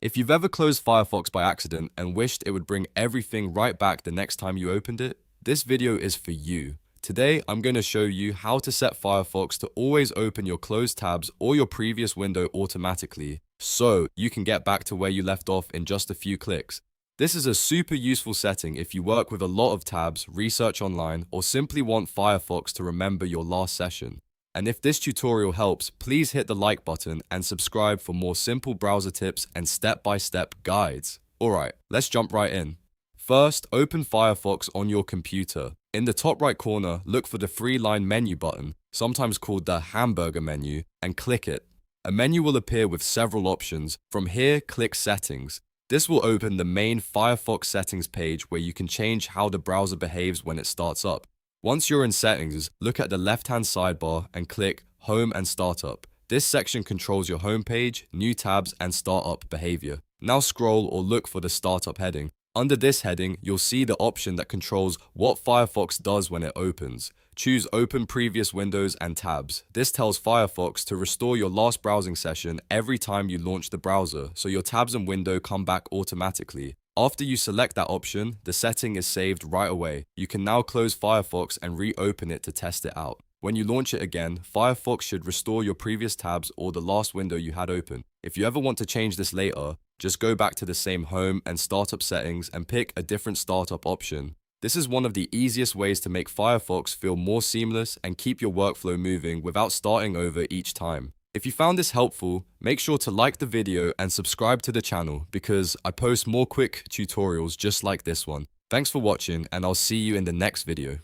If you've ever closed Firefox by accident and wished it would bring everything right back the next time you opened it, this video is for you. Today, I'm going to show you how to set Firefox to always open your closed tabs or your previous window automatically, so you can get back to where you left off in just a few clicks. This is a super useful setting if you work with a lot of tabs, research online, or simply want Firefox to remember your last session. And if this tutorial helps, please hit the like button and subscribe for more simple browser tips and step-by-step guides. Alright, let's jump right in. First, open Firefox on your computer. In the top right corner, look for the three-line menu button, sometimes called the hamburger menu, and click it. A menu will appear with several options. From here, click Settings. This will open the main Firefox settings page where you can change how the browser behaves when it starts up. Once you're in Settings, look at the left-hand sidebar and click Home and Startup. This section controls your home page, new tabs, and startup behavior. Now scroll or look for the Startup heading. Under this heading, you'll see the option that controls what Firefox does when it opens. Choose Open Previous Windows and Tabs. This tells Firefox to restore your last browsing session every time you launch the browser, so your tabs and window come back automatically. After you select that option, the setting is saved right away. You can now close Firefox and reopen it to test it out. When you launch it again, Firefox should restore your previous tabs or the last window you had open. If you ever want to change this later, just go back to the same home and startup settings and pick a different startup option. This is one of the easiest ways to make Firefox feel more seamless and keep your workflow moving without starting over each time. If you found this helpful, make sure to like the video and subscribe to the channel because I post more quick tutorials just like this one. Thanks for watching and I'll see you in the next video.